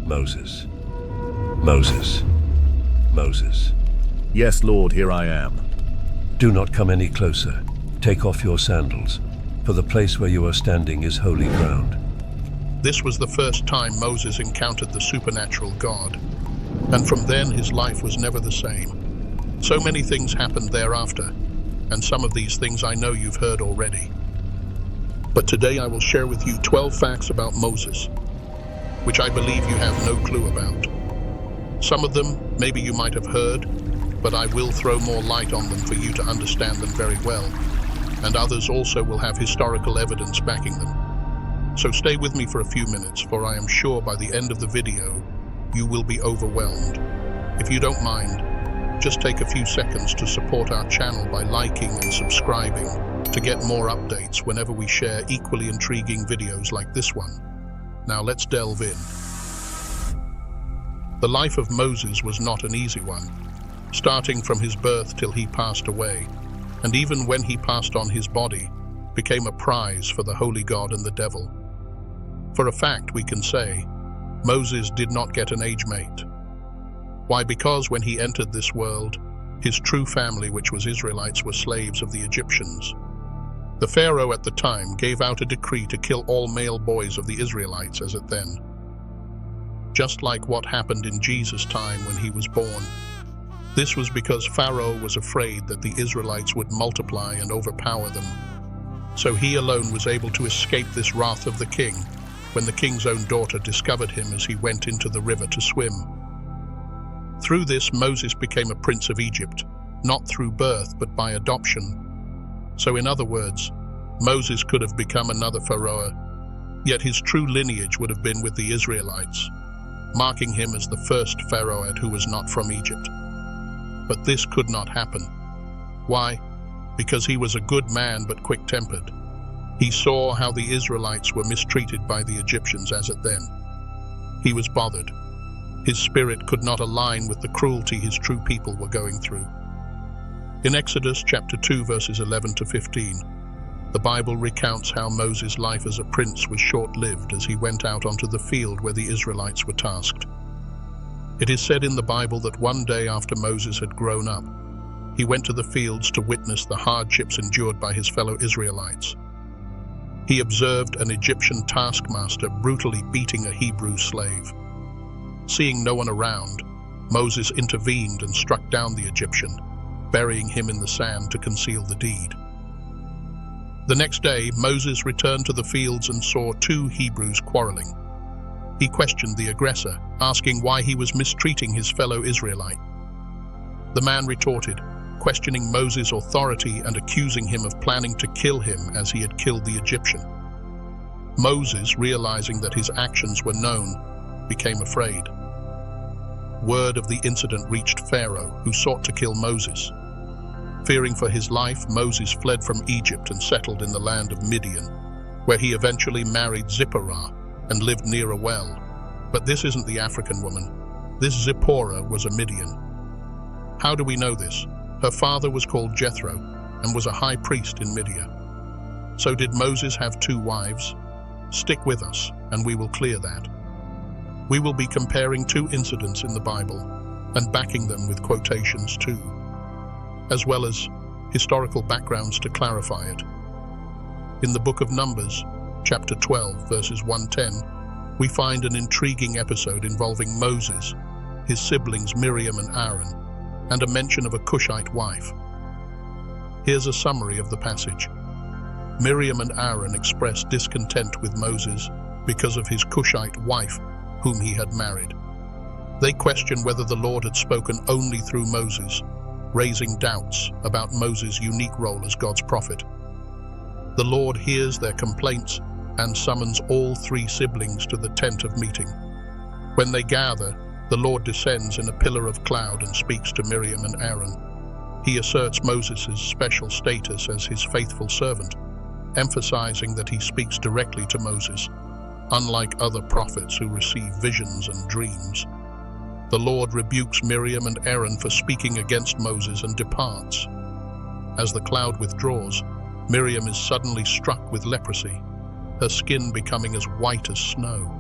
Moses. Moses. Moses. Yes, Lord, here I am. Do not come any closer. Take off your sandals, for the place where you are standing is holy ground. This was the first time Moses encountered the supernatural God, and from then his life was never the same. So many things happened thereafter, and some of these things I know you've heard already. But today I will share with you 12 facts about Moses, which I believe you have no clue about. Some of them maybe you might have heard, but I will throw more light on them for you to understand them very well, and others also will have historical evidence backing them. So stay with me for a few minutes, for I am sure by the end of the video, you will be overwhelmed. If you don't mind, just take a few seconds to support our channel by liking and subscribing to get more updates whenever we share equally intriguing videos like this one. Now let's delve in. The life of Moses was not an easy one, starting from his birth till he passed away, and even when he passed on, his body became a prize for the holy God and the devil. For a fact, we can say, Moses did not get an age mate. Why? Because when he entered this world, his true family, which was Israelites, were slaves of the Egyptians. The Pharaoh at the time gave out a decree to kill all male boys of the Israelites as at then. Just like what happened in Jesus' time when he was born. This was because Pharaoh was afraid that the Israelites would multiply and overpower them. So he alone was able to escape this wrath of the king when the king's own daughter discovered him as he went into the river to swim. Through this, Moses became a prince of Egypt, not through birth but by adoption. So in other words, Moses could have become another Pharaoh, yet his true lineage would have been with the Israelites, marking him as the first Pharaoh who was not from Egypt. But this could not happen. Why? Because he was a good man but quick-tempered. He saw how the Israelites were mistreated by the Egyptians as at then. He was bothered. His spirit could not align with the cruelty his true people were going through. In Exodus chapter 2 verses 11 to 15, the Bible recounts how Moses' life as a prince was short-lived as he went out onto the field where the Israelites were tasked. It is said in the Bible that one day after Moses had grown up, he went to the fields to witness the hardships endured by his fellow Israelites. He observed an Egyptian taskmaster brutally beating a Hebrew slave. Seeing no one around, Moses intervened and struck down the Egyptian, burying him in the sand to conceal the deed. The next day, Moses returned to the fields and saw two Hebrews quarreling. He questioned the aggressor, asking why he was mistreating his fellow Israelite. The man retorted, questioning Moses' authority and accusing him of planning to kill him as he had killed the Egyptian. Moses, realizing that his actions were known, became afraid. Word of the incident reached Pharaoh, who sought to kill Moses. Fearing for his life, Moses fled from Egypt and settled in the land of Midian, where he eventually married Zipporah and lived near a well. But this isn't the African woman. This Zipporah was a Midian. How do we know this? Her father was called Jethro and was a high priest in Midian. So did Moses have two wives? Stick with us and we will clear that. We will be comparing two incidents in the Bible and backing them with quotations too, as well as historical backgrounds to clarify it. In the book of Numbers, chapter 12, verses 1-10, we find an intriguing episode involving Moses, his siblings Miriam and Aaron, and a mention of a Cushite wife. Here's a summary of the passage. Miriam and Aaron expressed discontent with Moses because of his Cushite wife, whom he had married. They questioned whether the Lord had spoken only through Moses, raising doubts about Moses' unique role as God's prophet. The Lord hears their complaints and summons all three siblings to the tent of meeting. When they gather, the Lord descends in a pillar of cloud and speaks to Miriam and Aaron. He asserts Moses' special status as his faithful servant, emphasizing that he speaks directly to Moses, unlike other prophets who receive visions and dreams. The Lord rebukes Miriam and Aaron for speaking against Moses and departs. As the cloud withdraws, Miriam is suddenly struck with leprosy, her skin becoming as white as snow.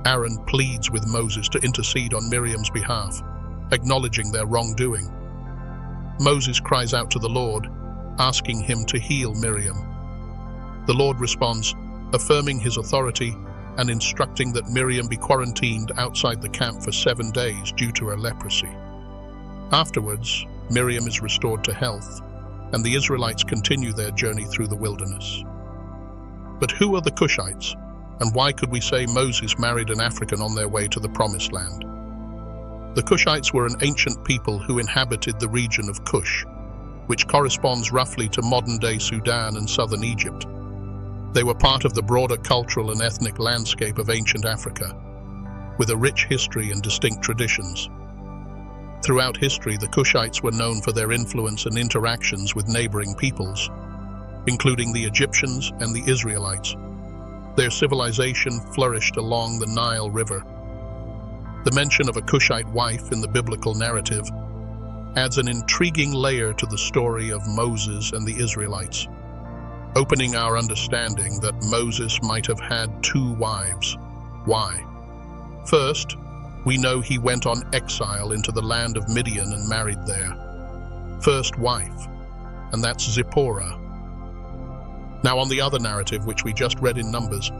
Aaron pleads with Moses to intercede on Miriam's behalf, acknowledging their wrongdoing. Moses cries out to the Lord, asking him to heal Miriam. The Lord responds, affirming his authority and instructing that Miriam be quarantined outside the camp for 7 days due to her leprosy. Afterwards, Miriam is restored to health, and the Israelites continue their journey through the wilderness. But who are the Cushites, and why could we say Moses married an African on their way to the Promised Land? The Cushites were an ancient people who inhabited the region of Cush, which corresponds roughly to modern-day Sudan and southern Egypt. They were part of the broader cultural and ethnic landscape of ancient Africa, with a rich history and distinct traditions. Throughout history, the Cushites were known for their influence and interactions with neighboring peoples, including the Egyptians and the Israelites. Their civilization flourished along the Nile River. The mention of a Cushite wife in the biblical narrative adds an intriguing layer to the story of Moses and the Israelites, opening our understanding that Moses might have had 2 wives. Why? First, we know he went on exile into the land of Midian and married there. First wife, and that's Zipporah. Now on the other narrative, which we just read in Numbers,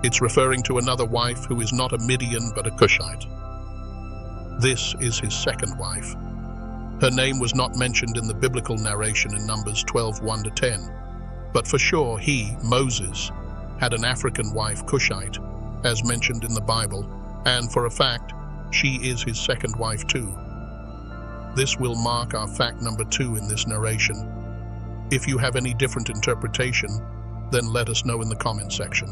it's referring to another wife who is not a Midian but a Cushite. This is his second wife. Her name was not mentioned in the biblical narration in Numbers 12:1-10, but for sure he, Moses, had an African wife, Cushite, as mentioned in the Bible, and for a fact, she is his second wife too. This will mark our fact number 2 in this narration. If you have any different interpretation, then let us know in the comment section.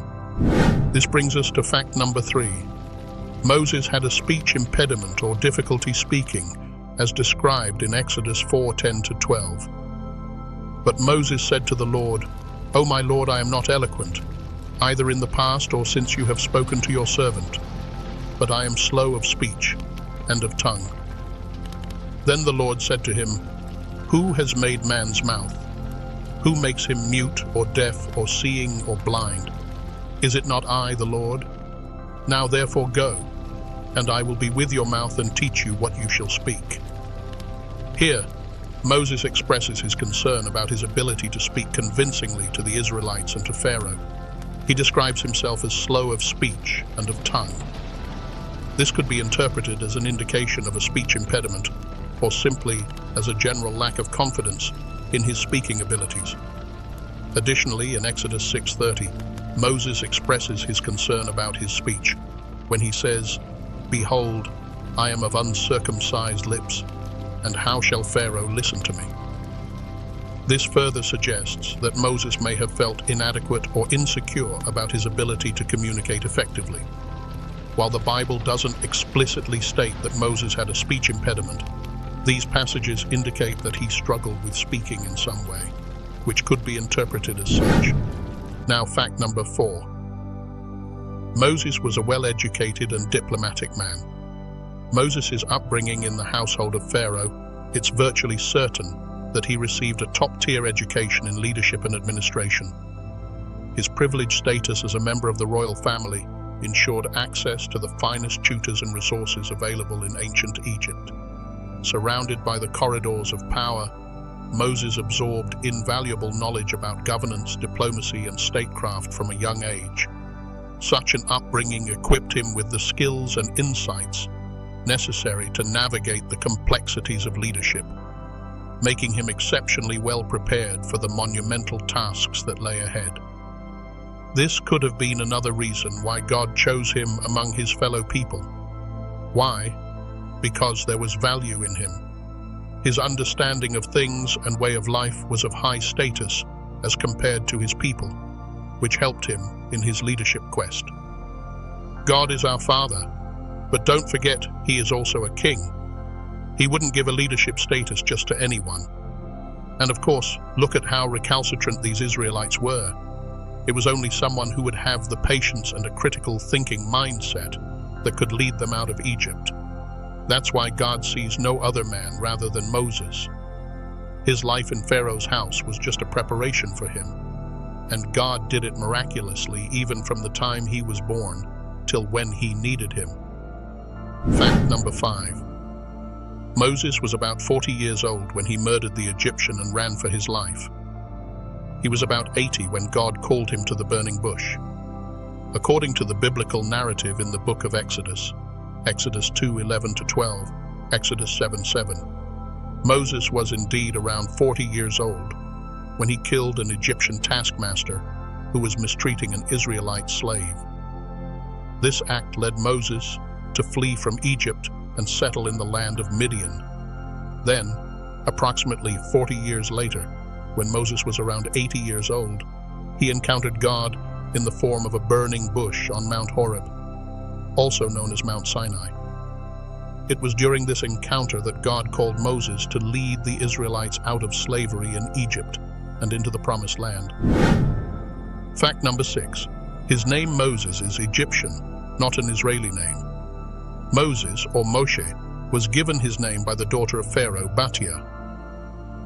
This brings us to fact number 3. Moses had a speech impediment or difficulty speaking, as described in Exodus 4:10-12. But Moses said to the Lord, "O my Lord, I am not eloquent, either in the past or since you have spoken to your servant, but I am slow of speech and of tongue." Then the Lord said to him, "Who has made man's mouth? Who makes him mute or deaf or seeing or blind? Is it not I, the Lord? Now therefore go, and I will be with your mouth and teach you what you shall speak." Here, Moses expresses his concern about his ability to speak convincingly to the Israelites and to Pharaoh. He describes himself as slow of speech and of tongue. This could be interpreted as an indication of a speech impediment, or simply as a general lack of confidence in his speaking abilities. Additionally, in Exodus 6:30, Moses expresses his concern about his speech when he says, "Behold, I am of uncircumcised lips, and how shall Pharaoh listen to me?" This further suggests that Moses may have felt inadequate or insecure about his ability to communicate effectively. While the Bible doesn't explicitly state that Moses had a speech impediment, these passages indicate that he struggled with speaking in some way, which could be interpreted as such. Now, fact number 4. Moses was a well-educated and diplomatic man. Moses' upbringing in the household of Pharaoh, it's virtually certain that he received a top-tier education in leadership and administration. His privileged status as a member of the royal family ensured access to the finest tutors and resources available in ancient Egypt. Surrounded by the corridors of power, Moses absorbed invaluable knowledge about governance, diplomacy, and statecraft from a young age. Such an upbringing equipped him with the skills and insights necessary to navigate the complexities of leadership, making him exceptionally well prepared for the monumental tasks that lay ahead. This could have been another reason why God chose him among his fellow people. Why? Because there was value in him. His understanding of things and way of life was of high status as compared to his people, which helped him in his leadership quest. God is our Father, but don't forget he is also a king. He wouldn't give a leadership status just to anyone. And of course, look at how recalcitrant these Israelites were. It was only someone who would have the patience and a critical thinking mindset that could lead them out of Egypt. That's why God sees no other man rather than Moses. His life in Pharaoh's house was just a preparation for him, and God did it miraculously even from the time he was born, till when he needed him. Fact number 5. Moses was about 40 years old when he murdered the Egyptian and ran for his life. He was about 80 when God called him to the burning bush. According to the biblical narrative in the book of Exodus, Exodus 2:11-12, Exodus 7:7, Moses was indeed around 40 years old when he killed an Egyptian taskmaster who was mistreating an Israelite slave. This act led Moses to flee from Egypt and settle in the land of Midian. Then, approximately 40 years later, when Moses was around 80 years old, he encountered God in the form of a burning bush on Mount Horeb, also known as Mount Sinai. It was during this encounter that God called Moses to lead the Israelites out of slavery in Egypt and into the Promised Land. Fact number 6. His name Moses is Egyptian, not an Israeli name. Moses, or Moshe, was given his name by the daughter of Pharaoh, Batia.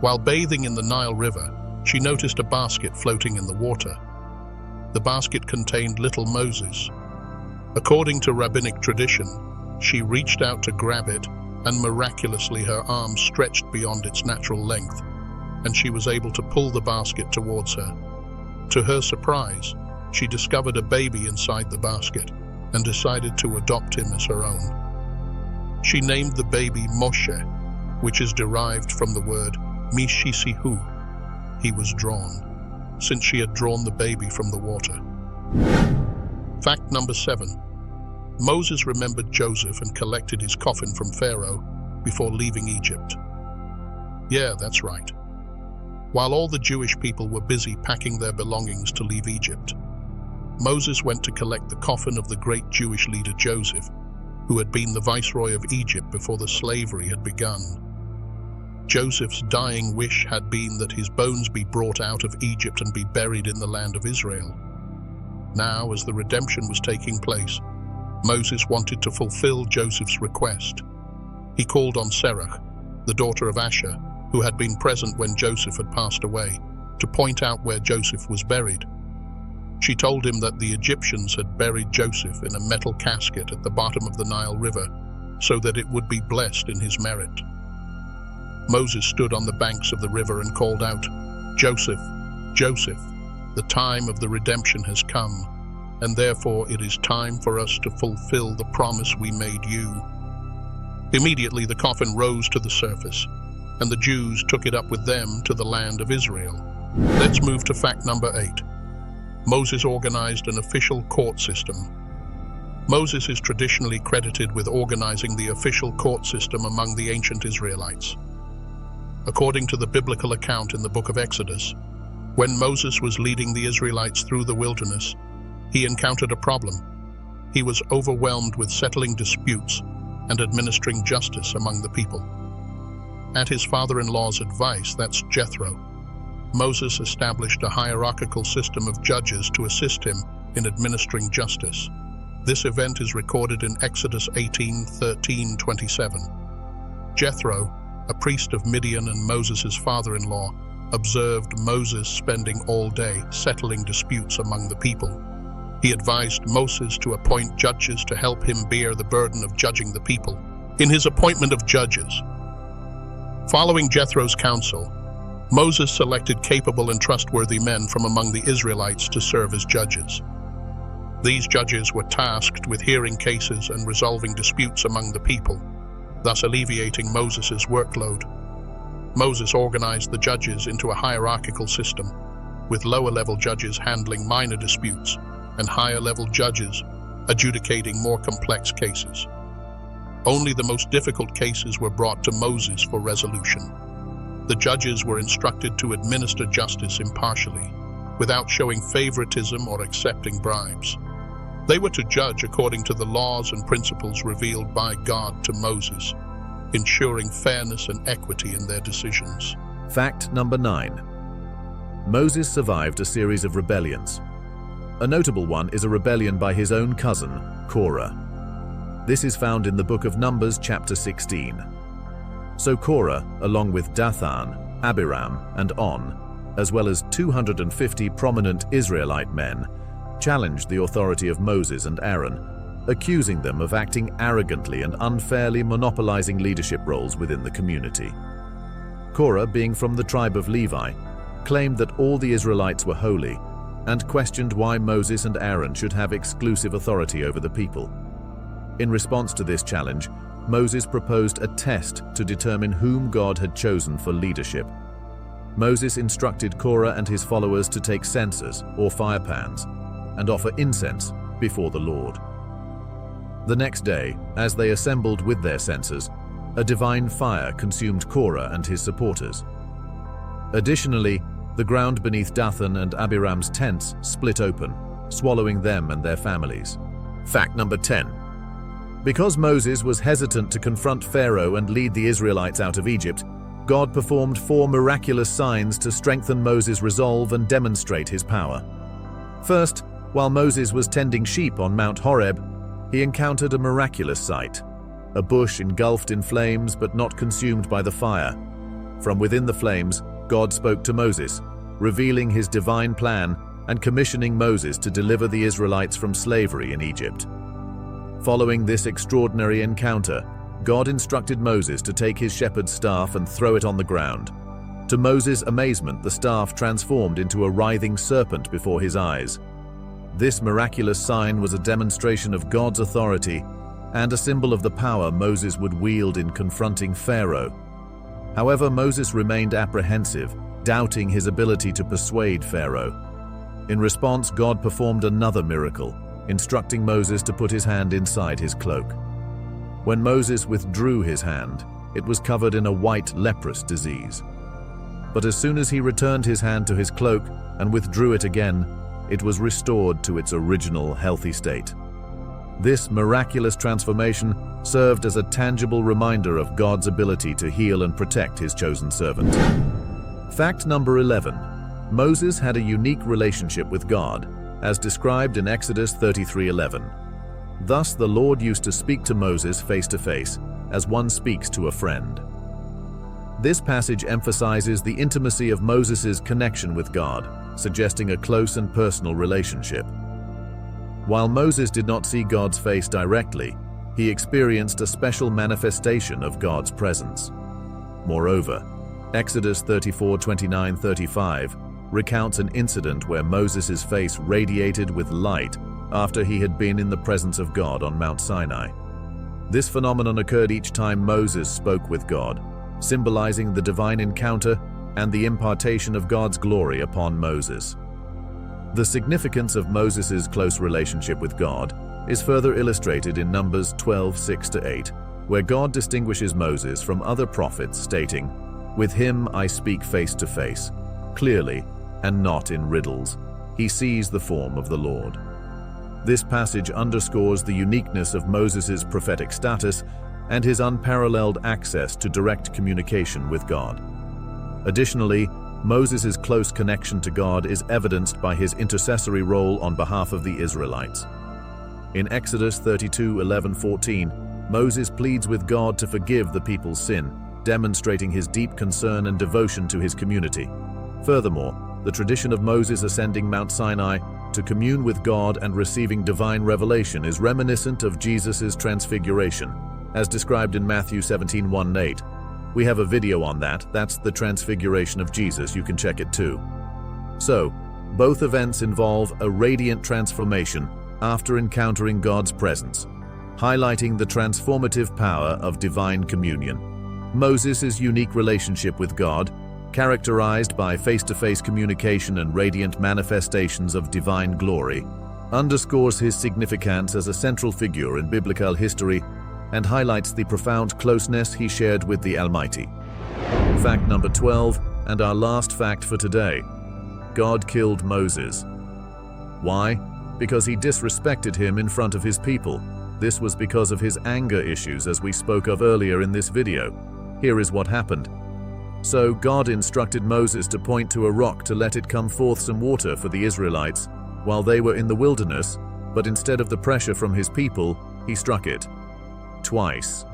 While bathing in the Nile River, she noticed a basket floating in the water. The basket contained little Moses. According to rabbinic tradition, she reached out to grab it, and miraculously her arm stretched beyond its natural length, and she was able to pull the basket towards her. To her surprise, she discovered a baby inside the basket and decided to adopt him as her own. She named the baby Moshe, which is derived from the word Mishisihu, he was drawn, since she had drawn the baby from the water. Fact number 7. Moses remembered Joseph and collected his coffin from Pharaoh before leaving Egypt. Yeah, that's right. While all the Jewish people were busy packing their belongings to leave Egypt, Moses went to collect the coffin of the great Jewish leader Joseph, who had been the viceroy of Egypt before the slavery had begun. Joseph's dying wish had been that his bones be brought out of Egypt and be buried in the land of Israel. Now, as the redemption was taking place, Moses wanted to fulfill Joseph's request. He called on Serach, the daughter of Asher, who had been present when Joseph had passed away, to point out where Joseph was buried. She told him that the Egyptians had buried Joseph in a metal casket at the bottom of the Nile River, so that it would be blessed in his merit. Moses stood on the banks of the river and called out, "Joseph, Joseph, the time of the redemption has come, and therefore it is time for us to fulfill the promise we made you." Immediately the coffin rose to the surface, and the Jews took it up with them to the land of Israel. Let's move to fact number 8. Moses organized an official court system. Moses is traditionally credited with organizing the official court system among the ancient Israelites. According to the biblical account in the book of Exodus, when Moses was leading the Israelites through the wilderness, he encountered a problem. He was overwhelmed with settling disputes and administering justice among the people. At his father-in-law's advice, that's Jethro, Moses established a hierarchical system of judges to assist him in administering justice. This event is recorded in Exodus 18:13-27. Jethro, a priest of Midian and Moses' father-in-law, observed Moses spending all day settling disputes among the people. He advised Moses to appoint judges to help him bear the burden of judging the people. In his appointment of judges, following Jethro's counsel, Moses selected capable and trustworthy men from among the Israelites to serve as judges. These judges were tasked with hearing cases and resolving disputes among the people, thus alleviating Moses' workload. Moses organized the judges into a hierarchical system, with lower-level judges handling minor disputes and higher-level judges adjudicating more complex cases. Only the most difficult cases were brought to Moses for resolution. The judges were instructed to administer justice impartially, without showing favoritism or accepting bribes. They were to judge according to the laws and principles revealed by God to Moses, ensuring fairness and equity in their decisions. Fact number 9. Moses survived a series of rebellions. A notable one is a rebellion by his own cousin, Korah. This is found in the book of Numbers, chapter 16. So Korah, along with Dathan, Abiram, and On, as well as 250 prominent Israelite men, challenged the authority of Moses and Aaron accusing them of acting arrogantly and unfairly monopolizing leadership roles within the community. Korah, being from the tribe of Levi, claimed that all the Israelites were holy and questioned why Moses and Aaron should have exclusive authority over the people. In response to this challenge, Moses proposed a test to determine whom God had chosen for leadership. Moses instructed Korah and his followers to take censers, or fire pans, and offer incense before the Lord. The next day, as they assembled with their censers, a divine fire consumed Korah and his supporters. Additionally, the ground beneath Dathan and Abiram's tents split open, swallowing them and their families. Fact number 10. Because Moses was hesitant to confront Pharaoh and lead the Israelites out of Egypt, God performed 4 miraculous signs to strengthen Moses' resolve and demonstrate his power. First, while Moses was tending sheep on Mount Horeb, he encountered a miraculous sight: a bush engulfed in flames but not consumed by the fire. From within the flames, God spoke to Moses, revealing his divine plan and commissioning Moses to deliver the Israelites from slavery in Egypt. Following this extraordinary encounter, God instructed Moses to take his shepherd's staff and throw it on the ground. To Moses' amazement, the staff transformed into a writhing serpent before his eyes. This miraculous sign was a demonstration of God's authority and a symbol of the power Moses would wield in confronting Pharaoh. However, Moses remained apprehensive, doubting his ability to persuade Pharaoh. In response, God performed another miracle, instructing Moses to put his hand inside his cloak. When Moses withdrew his hand, it was covered in a white leprous disease. But as soon as he returned his hand to his cloak and withdrew it again, it was restored to its original healthy state. This miraculous transformation served as a tangible reminder of God's ability to heal and protect his chosen servant. Fact number 11. Moses had a unique relationship with God, as described in Exodus 33:11. Thus the Lord used to speak to Moses face to face, as one speaks to a friend. This passage emphasizes the intimacy of Moses' connection with God, suggesting a close and personal relationship. While Moses did not see God's face directly, he experienced a special manifestation of God's presence. Moreover, Exodus 34:29-35 recounts an incident where Moses' face radiated with light after he had been in the presence of God on Mount Sinai. This phenomenon occurred each time Moses spoke with God, symbolizing the divine encounter and the impartation of God's glory upon Moses. The significance of Moses' close relationship with God is further illustrated in Numbers 12:6-8, where God distinguishes Moses from other prophets, stating, "With him I speak face to face, clearly, and not in riddles. He sees the form of the Lord." This passage underscores the uniqueness of Moses' prophetic status and his unparalleled access to direct communication with God. Additionally, Moses' close connection to God is evidenced by his intercessory role on behalf of the Israelites. In Exodus 32:11-14, Moses pleads with God to forgive the people's sin, demonstrating his deep concern and devotion to his community. Furthermore, the tradition of Moses ascending Mount Sinai to commune with God and receiving divine revelation is reminiscent of Jesus' transfiguration, as described in Matthew 17:1-8. We have a video on that. That's the transfiguration of Jesus. You can check it too. So, both events involve a radiant transformation after encountering God's presence, highlighting the transformative power of divine communion. Moses' unique relationship with God, characterized by face-to-face communication and radiant manifestations of divine glory, underscores his significance as a central figure in biblical history and highlights the profound closeness he shared with the Almighty. Fact number 12, and our last fact for today. God killed Moses. Why? Because he disrespected him in front of his people. This was because of his anger issues, as we spoke of earlier in this video. Here is what happened. So God instructed Moses to point to a rock to let it come forth some water for the Israelites while they were in the wilderness, but instead of the pressure from his people, he struck it. Twice.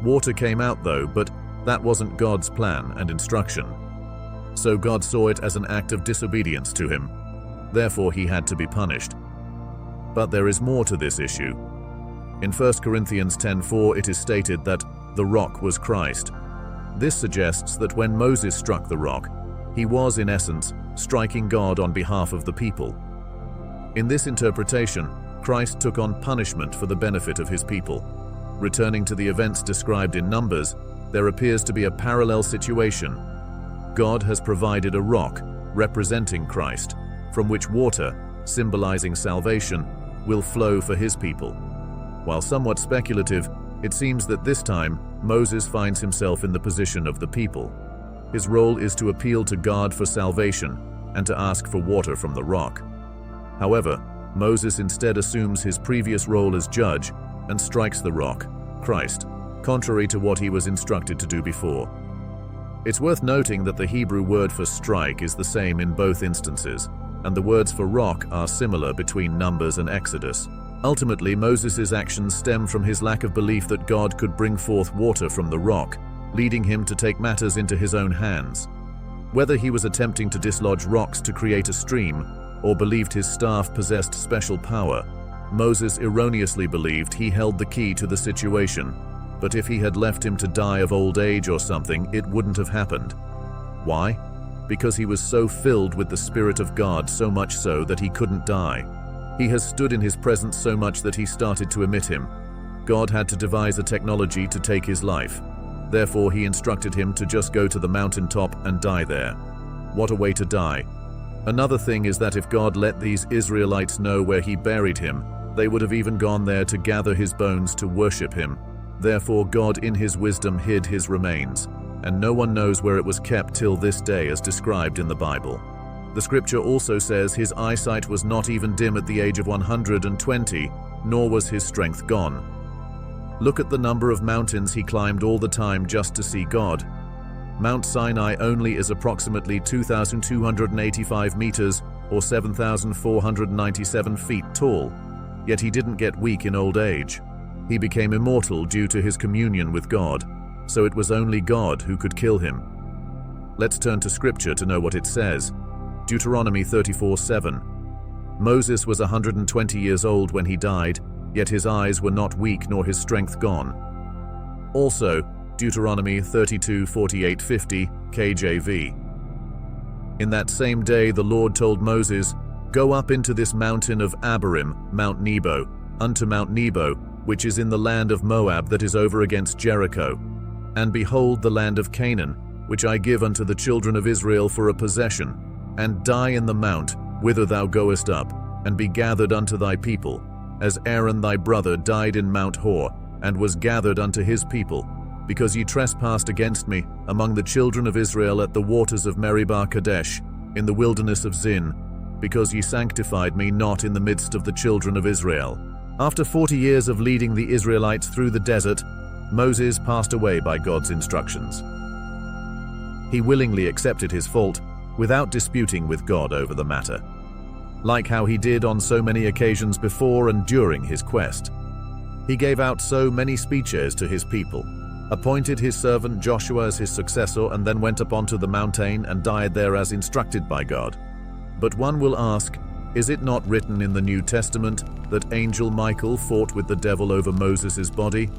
Water came out though, but that wasn't God's plan and instruction. So God saw it as an act of disobedience to him. Therefore, he had to be punished. But there is more to this issue. In 1 Corinthians 10:4 it is stated that the rock was Christ. This suggests that when Moses struck the rock, he was in essence striking God on behalf of the people. In this interpretation, Christ took on punishment for the benefit of his people. Returning to the events described in Numbers, there appears to be a parallel situation. God has provided a rock, representing Christ, from which water, symbolizing salvation, will flow for his people. While somewhat speculative, it seems that this time, Moses finds himself in the position of the people. His role is to appeal to God for salvation and to ask for water from the rock. However, Moses instead assumes his previous role as judge and strikes the rock, Christ, contrary to what he was instructed to do before. It's worth noting that the Hebrew word for strike is the same in both instances, and the words for rock are similar between Numbers and Exodus. Ultimately, Moses' actions stem from his lack of belief that God could bring forth water from the rock, leading him to take matters into his own hands. Whether he was attempting to dislodge rocks to create a stream, or believed his staff possessed special power, Moses erroneously believed he held the key to the situation. But if he had left him to die of old age or something, it wouldn't have happened. Why? Because he was so filled with the Spirit of God, so much so that he couldn't die. He has stood in his presence so much that he started to emit him. God had to devise a technology to take his life. Therefore, he instructed him to just go to the mountaintop and die there. What a way to die. Another thing is that if God let these Israelites know where he buried him, they would have even gone there to gather his bones to worship him. Therefore, God in his wisdom hid his remains, and no one knows where it was kept till this day as described in the Bible. The scripture also says his eyesight was not even dim at the age of 120, nor was his strength gone. Look at the number of mountains he climbed all the time just to see God. Mount Sinai only is approximately 2,285 meters or 7,497 feet tall, yet he didn't get weak in old age. He became immortal due to his communion with God, so it was only God who could kill him. Let's turn to scripture to know what it says. Deuteronomy 34:7. Moses was 120 years old when he died, yet his eyes were not weak nor his strength gone. Also, Deuteronomy 32:48-50, KJV. In that same day the Lord told Moses, "Go up into this mountain of Abarim, Mount Nebo, unto Mount Nebo, which is in the land of Moab that is over against Jericho. And behold the land of Canaan, which I give unto the children of Israel for a possession, and die in the mount, whither thou goest up, and be gathered unto thy people, as Aaron thy brother died in Mount Hor, and was gathered unto his people, because ye trespassed against me among the children of Israel at the waters of Meribah Kadesh, in the wilderness of Zin, because ye sanctified me not in the midst of the children of Israel." After 40 years of leading the Israelites through the desert, Moses passed away by God's instructions. He willingly accepted his fault, without disputing with God over the matter, like how he did on so many occasions before and during his quest. He gave out so many speeches to his people, appointed his servant Joshua as his successor, and then went up onto the mountain and died there as instructed by God. But one will ask, is it not written in the New Testament that Angel Michael fought with the devil over Moses' body?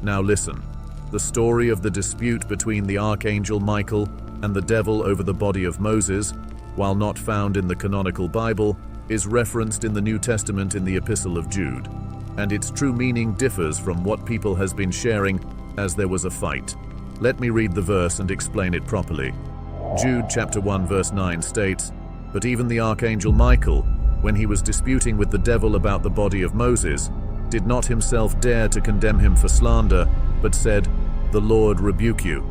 Now listen, the story of the dispute between the Archangel Michael and the devil over the body of Moses, while not found in the canonical Bible, is referenced in the New Testament in the Epistle of Jude, and its true meaning differs from what people has been sharing, as there was a fight. Let me read the verse and explain it properly. Jude chapter 1 verse 9 states, "But even the Archangel Michael, when he was disputing with the devil about the body of Moses, did not himself dare to condemn him for slander, but said, 'The Lord rebuke you.'"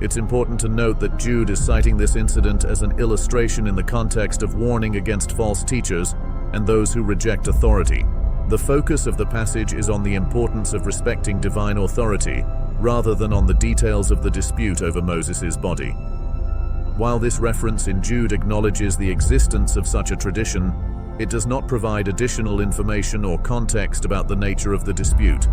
It's important to note that Jude is citing this incident as an illustration in the context of warning against false teachers and those who reject authority. The focus of the passage is on the importance of respecting divine authority, rather than on the details of the dispute over Moses' body. While this reference in Jude acknowledges the existence of such a tradition, it does not provide additional information or context about the nature of the dispute.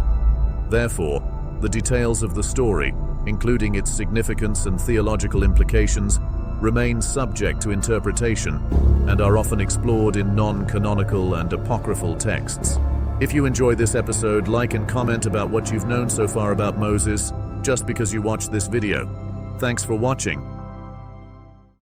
Therefore, the details of the story, including its significance and theological implications, remain subject to interpretation and are often explored in non-canonical and apocryphal texts. If you enjoyed this episode, like and comment about what you've known so far about Moses, just because you watched this video. Thanks for watching.